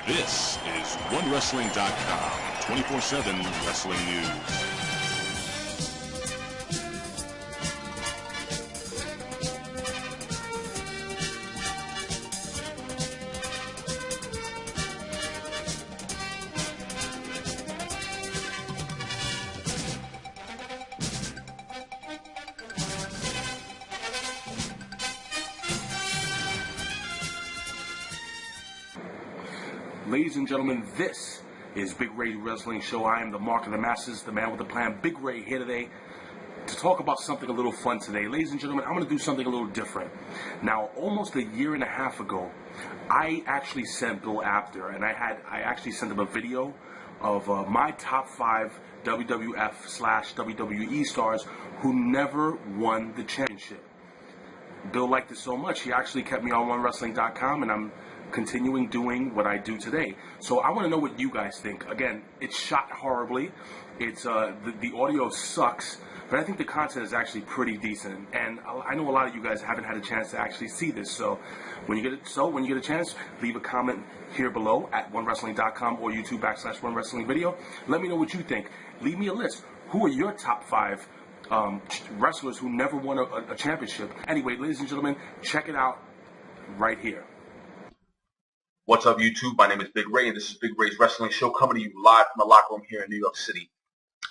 This is OneWrestling.com, 24/7 wrestling news. Ladies and gentlemen, this is Big Ray's Wrestling Show. I am the Mark of the Masses, the man with the plan, Big Ray, here today to talk about something a little fun today. Ladies and gentlemen, I'm going to do something a little different. Now, almost a year and a half ago, I actually sent Bill Apter, and I actually sent him a video of my top 5 WWF/WWE stars who never won the championship. Bill liked it so much, he actually kept me on OneWrestling.com, and I'm continuing doing what I do today. So I want to know what you guys think. Again, it's shot horribly. It's the audio sucks, but I think the content is actually pretty decent. And I know a lot of you guys haven't had a chance to actually see this. So when you get a chance, leave a comment here below at OneWrestling.com or YouTube /OneWrestling video. Let me know what you think. Leave me a list. Who are your top 5 wrestlers who never won a championship? Anyway, ladies and gentlemen, check it out right here. What's up, YouTube? My name is Big Ray, and this is Big Ray's Wrestling Show, coming to you live from the locker room here in New York City.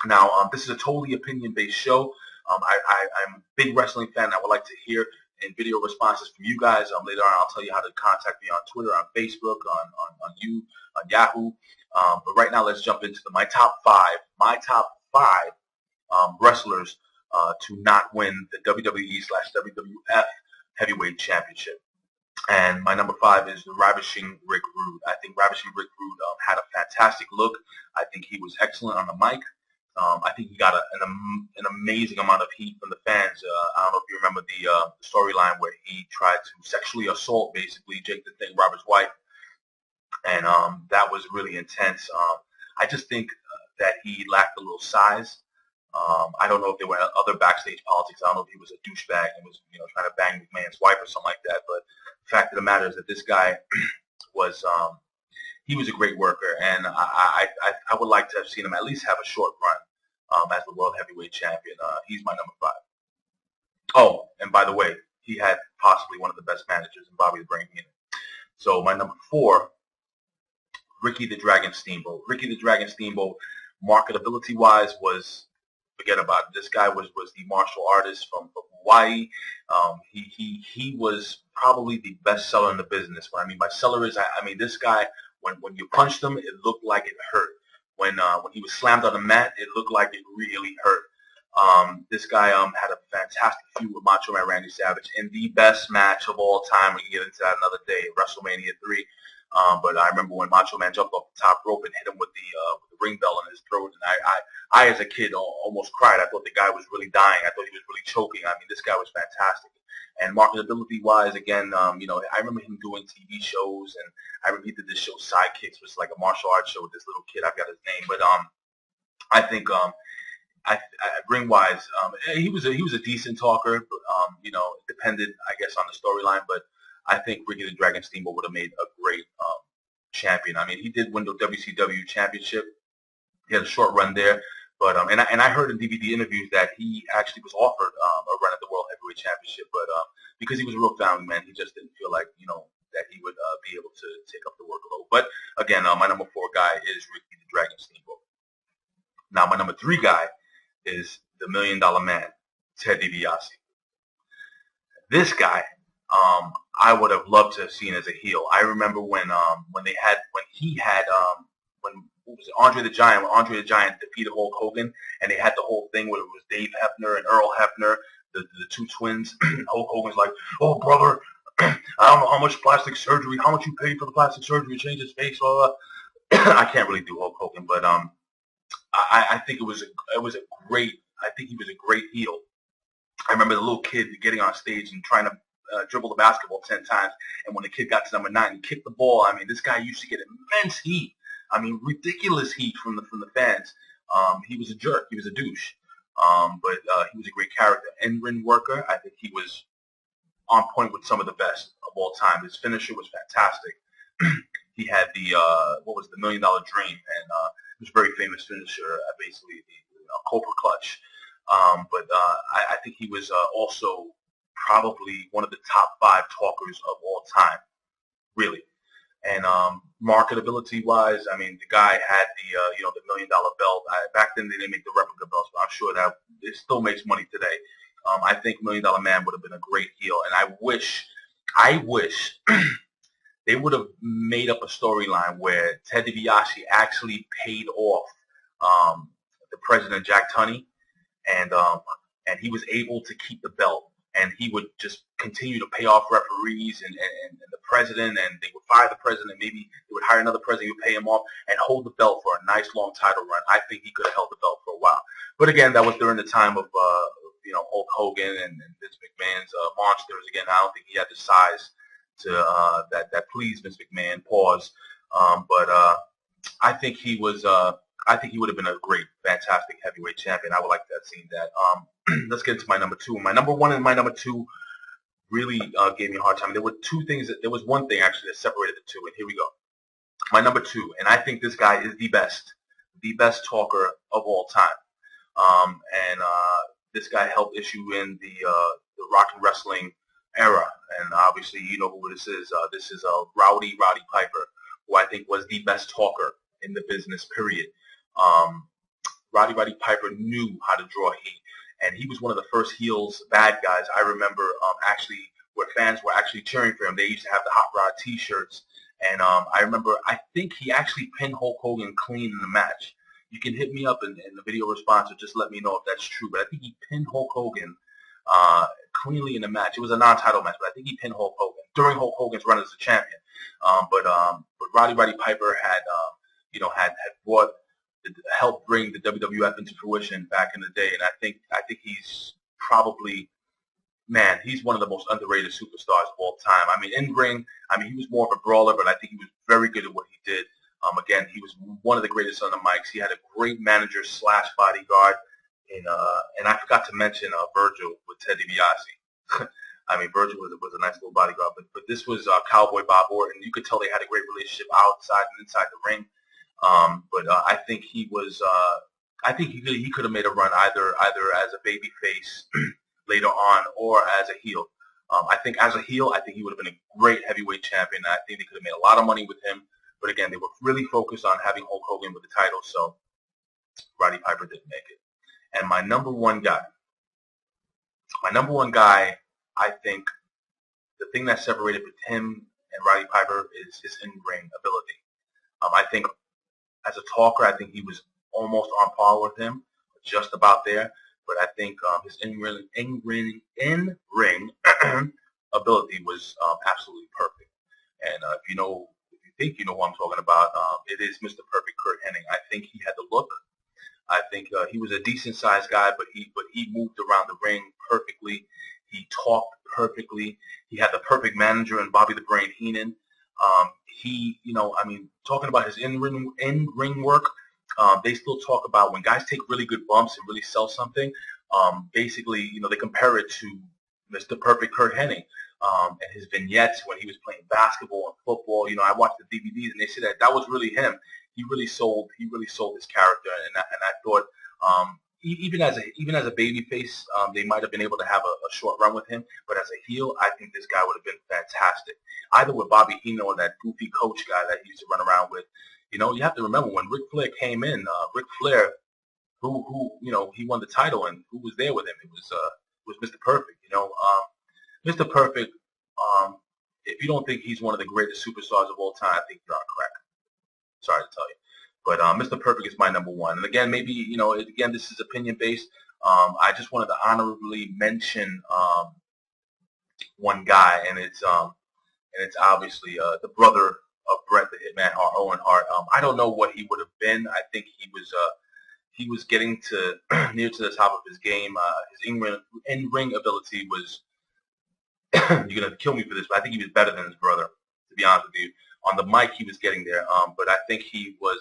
Now, this is a totally opinion-based show. I'm a big wrestling fan. I would like to hear and video responses from you guys. Later on, I'll tell you how to contact me on Twitter, on Facebook, on Yahoo. But right now, let's jump into my top 5 wrestlers to not win the WWE/WWF Heavyweight Championship. And my number 5 is the Ravishing Rick Rude. I think Ravishing Rick Rude had a fantastic look. I think he was excellent on the mic. I think he got an amazing amount of heat from the fans. I don't know if you remember the storyline where he tried to sexually assault, basically, Jake the Thing, Robert's wife. And that was really intense. I just think that he lacked a little size. I don't know if there were other backstage politics. I don't know if he was a douchebag and was, trying to bang McMahon's wife or something like that. But the fact of the matter is that this guy was, he was a great worker, and I would like to have seen him at least have a short run as the World Heavyweight Champion. He's my number 5. Oh, and by the way, he had possibly one of the best managers in Bobby the Brain Heenan. So my number 4, Ricky the Dragon Steamboat. Ricky the Dragon Steamboat, marketability-wise, was, forget about it. This guy was the martial artist from Hawaii. He was probably the best seller in the business. What I mean by seller is, I mean this guy, when you punched him, it looked like it hurt. When he was slammed on the mat, it looked like it really hurt. This guy had a fantastic feud with Macho Man Randy Savage in the best match of all time. We can get into that another day, WrestleMania 3. But I remember when Macho Man jumped off the top rope and hit him with the ring bell in his throat, and I as a kid almost cried. I thought the guy was really dying. I thought he was really choking. I mean, this guy was fantastic. And marketability-wise, again, I remember him doing TV shows, and I remember he did this show Sidekicks, which is like a martial arts show with this little kid. I got his name, but I think ring-wise, he was a decent talker. But, it depended, I guess, on the storyline, but I think Ricky the Dragon Steamboat would have made a great champion. I mean, he did win the WCW championship. He had a short run there, but and I heard in DVD interviews that he actually was offered a run at the World Heavyweight Championship, but because he was a real family man, he just didn't feel like that he would be able to take up the workload. But again, my number 4 guy is Ricky the Dragon Steamboat. Now, my number 3 guy is the $1 Million Man, Ted DiBiase. This guy, I would have loved to have seen as a heel. I remember when what was it, Andre the Giant, when Andre the Giant defeated Hulk Hogan, and they had the whole thing where it was Dave Hebner and Earl Hebner, the two twins. Hulk Hogan's like, "Oh, brother, I don't know how much how much you paid for the plastic surgery to change his face." Blah, blah. I can't really do Hulk Hogan, but I think it was a great. I think he was a great heel. I remember the little kid getting on stage and trying to dribble the basketball 10 times, and when the kid got to number 9 and kicked the ball, I mean, this guy used to get immense heat. I mean, ridiculous heat from the fans. He was a jerk. He was a douche. But he was a great character. In-ring worker, I think he was on point with some of the best of all time. His finisher was fantastic. he had the what was the $1 Million Dream, and it was a very famous finisher, basically the Cobra Clutch. I think he was also probably one of the top 5 talkers of all time, really. And marketability wise, I mean, the guy had the the $1 Million belt. Back then they didn't make the replica belts, but I'm sure that it still makes money today. I think $1 Million Man would have been a great heel, and I wish they would have made up a storyline where Ted DiBiase actually paid off the president, Jack Tunney, and he was able to keep the belt, and he would just continue to pay off referees and the president, and they would fire the president. Maybe they would hire another president who would pay him off and hold the belt for a nice long title run. I think he could have held the belt for a while. But again, that was during the time of Hulk Hogan and Vince McMahon's monsters. Again, I don't think he had the size to that pleased Vince McMahon. Pause. But I think he was. I think he would have been a great, fantastic heavyweight champion. I would like to have seen that. Let's get into my number 2. My number 1 and my number 2 really gave me a hard time. There were two things. There was one thing actually that separated the two, and here we go. My number 2, and I think this guy is the best talker of all time. This guy helped issue in the rock and wrestling era, and obviously you know who this is. This is Roddy Piper, who I think was the best talker in the business, period. Roddy Piper knew how to draw heat, and he was one of the first heels, bad guys I remember actually where fans were actually cheering for him. They used to have the Hot Rod T-shirts, and I remember I think he actually pinned Hulk Hogan clean in the match. You can hit me up in the video response or just let me know if that's true, but I think he pinned Hulk Hogan cleanly in the match. It was a non-title match, but I think he pinned Hulk Hogan during Hulk Hogan's run as a champion. But Roddy Piper had helped bring the WWF into fruition back in the day, and I think he's probably, man, he's one of the most underrated superstars of all time. I mean, in ring, he was more of a brawler, but I think he was very good at what he did. Again, he was one of the greatest on the mics. He had a great manager / bodyguard, and I forgot to mention Virgil with Ted DiBiase. Virgil was a nice little bodyguard, but this was Cowboy Bob Orton. You could tell they had a great relationship outside and inside the ring. I think he was. I think he could have made a run either as a baby face later on or as a heel. I think as a heel, I think he would have been a great heavyweight champion. I think they could have made a lot of money with him. But again, they were really focused on having Hulk Hogan with the title, so Roddy Piper didn't make it. And my number one guy, I think the thing that separated him and Roddy Piper is his in-ring ability. I think as a talker, I think he was almost on par with him, just about there. But I think his in-ring ability was absolutely perfect. And if you think you know who I'm talking about, it is Mr. Perfect Kurt Hennig. I think he had the look. I think he was a decent-sized guy, but he moved around the ring perfectly. He talked perfectly. He had the perfect manager in Bobby the Brain Heenan. Talking about his in-ring work, they still talk about when guys take really good bumps and really sell something. Basically, they compare it to Mr. Perfect Kurt Hennig and his vignettes when he was playing basketball and football. I watched the DVDs and they said that was really him. He really sold his character, and I thought even as a babyface, they might have been able to have a short run with him. But as a heel, I think this guy would have been fantastic. Either with Bobby Heenan or that goofy coach guy that he used to run around with. You have to remember when Ric Flair came in. Ric Flair, who he won the title, and who was there with him? It was Mr. Perfect. Mr. Perfect. If you don't think he's one of the greatest superstars of all time, I think you're incorrect. Sorry to tell you. But Mr. Perfect is my number one. And again, maybe, this is opinion based. I just wanted to honorably mention one guy, and it's obviously the brother of Bret the Hitman Hart, Owen Hart. I don't know what he would have been. I think he was getting to near to the top of his game. His in-ring ability was, you're gonna kill me for this, but I think he was better than his brother, to be honest with you. On the mic, he was getting there, but I think he was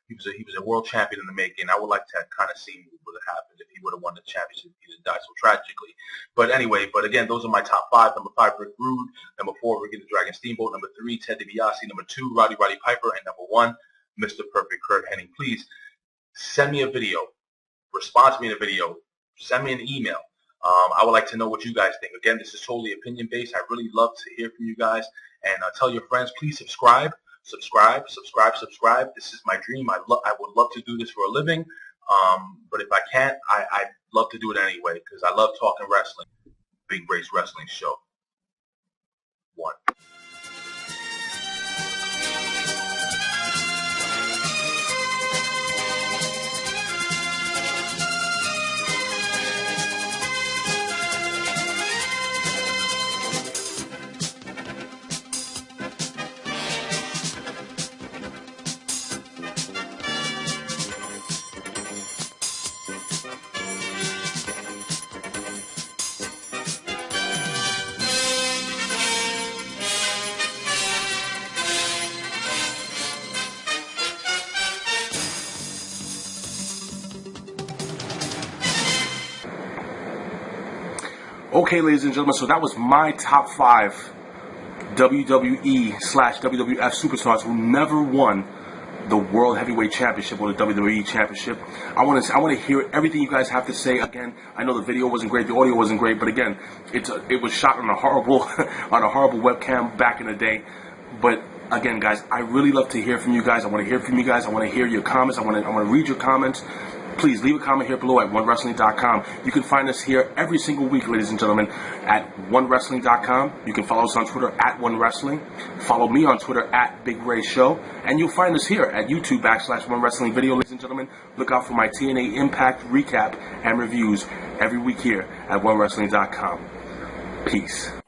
He was a world champion in the making. I would like to kind of see what would have happened if he would have won the championship. He didn't die so tragically. But anyway, again, those are my top 5. Number 5, Rick Rude. Number 4, Ricky the Dragon Steamboat. Number 3, Ted DiBiase. Number 2, Roddy Piper. And number 1, Mr. Perfect Kurt Hennig. Please send me a video. Respond to me in a video. Send me an email. I would like to know what you guys think. Again, this is totally opinion-based. I really love to hear from you guys. And tell your friends, please subscribe. Subscribe. This is my dream. I would love to do this for a living. But if I can't, I'd love to do it anyway because I love talking wrestling. Big Ray's Wrestling Show. 1. Okay, ladies and gentlemen, so that was my top 5 WWE/WWF superstars who never won the World Heavyweight Championship or the WWE Championship. I want to hear everything you guys have to say. Again, I know the video wasn't great, the audio wasn't great, but again, it was shot on a horrible webcam back in the day. But again, guys, I really love to hear from you guys. I want to hear from you guys. I want to hear your comments. I want to read your comments. Please leave a comment here below at onewrestling.com. You can find us here every single week, ladies and gentlemen, at onewrestling.com. You can follow us on Twitter at onewrestling. Follow me on Twitter at Big Ray Show. And you'll find us here at YouTube /onewrestling video, ladies and gentlemen. Look out for my TNA Impact recap and reviews every week here at onewrestling.com. Peace.